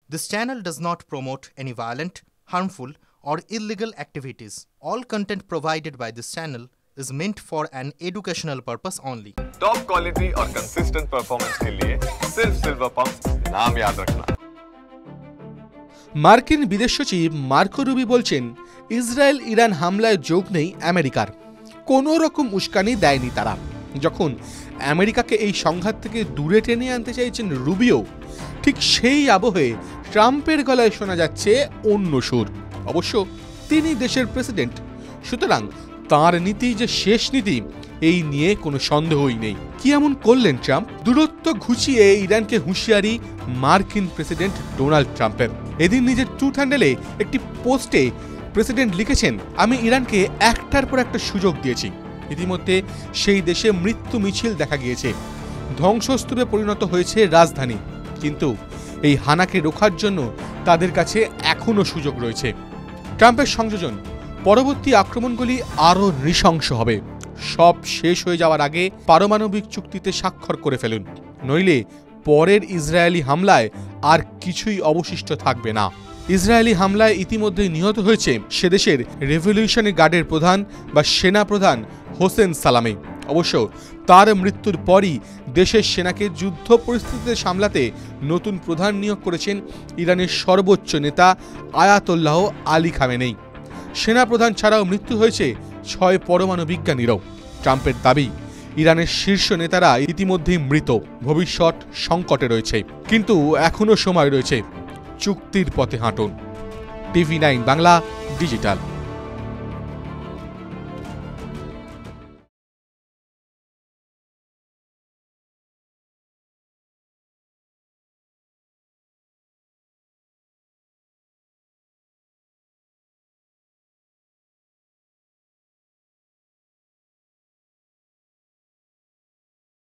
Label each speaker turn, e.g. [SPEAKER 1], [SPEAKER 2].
[SPEAKER 1] This channel does not promote any violent, harmful, or illegal activities. All content provided by this channel is meant for an educational purpose only.
[SPEAKER 2] Top quality और consistent performance के लिए सिर्फ silver pump नाम याद रखना।
[SPEAKER 3] মার্কিন বিদেশ সচিব মার্কো রুবি বলছেন, ইসরায়েল ইরান হামলায় যোগ নেই আমেরিকার, কোনো রকম উস্কানি দেয়নি তারা। যখন আমেরিকাকে এই সংঘাত থেকে দূরে টেনে আনতে চাইছেন রুবিও, ঠিক সেই আবহে ট্রাম্পের গলায় শোনা যাচ্ছে অন্য সুর। অবশ্য তিনি দেশের প্রেসিডেন্ট, সুতরাং তাঁর নীতি যে শেষ নীতি এই নিয়ে কোনো সন্দেহই নেই। কি এমন করলেন ট্রাম্প? দূরত্ব ঘুচিয়ে ইরানকে হুঁশিয়ারি মার্কিন প্রেসিডেন্ট ডোনাল্ড ট্রাম্পের। এদিন নিজের ট্রুথ হ্যান্ডেলে একটি পোস্টে প্রেসিডেন্ট লিখেছেন, আমি ইরানকে একটার পর একটা সুযোগ দিয়েছি। ইতিমধ্যে সেই দেশে মৃত্যু মিছিল দেখা গিয়েছে, ধ্বংসস্তূপে পরিণত হয়েছে রাজধানী, কিন্তু এই হানাকে রোখার জন্য তাদের কাছে এখনও সুযোগ রয়েছে। ট্রাম্পের সংযোজন, পরবর্তী আক্রমণগুলি আরও নৃশংস হবে। সব শেষ হয়ে যাওয়ার আগে পারমাণবিক চুক্তিতে স্বাক্ষর করে ফেলুন, নইলে পরের ইসরায়েলি হামলায় আর কিছুই অবশিষ্ট থাকবে না। ইসরায়েলি হামলায় ইতিমধ্যেই নিহত হয়েছে সেদেশের রেভলিউশনারি গার্ডের প্রধান বা সেনা প্রধান হোসেন সালামি। অবশ্য তার মৃত্যুর পরই দেশের সেনাকে যুদ্ধ পরিস্থিতিতে সামলাতে নতুন প্রধান নিয়োগ করেছেন ইরানের সর্বোচ্চ নেতা আয়াতোল্লাহ আলী খামেনেই। সেনাপ্রধান ছাড়াও মৃত্যু হয়েছে 6 পরমাণু বিজ্ঞানীরও। ট্রাম্পের দাবি, ইরানের শীর্ষ নেতারা ইতিমধ্যেই মৃত, ভবিষ্যৎ সংকটে রয়েছে, কিন্তু এখনও সময় রয়েছে। চুক্তির পথে হাঁটুন। TV9 Bangla digital.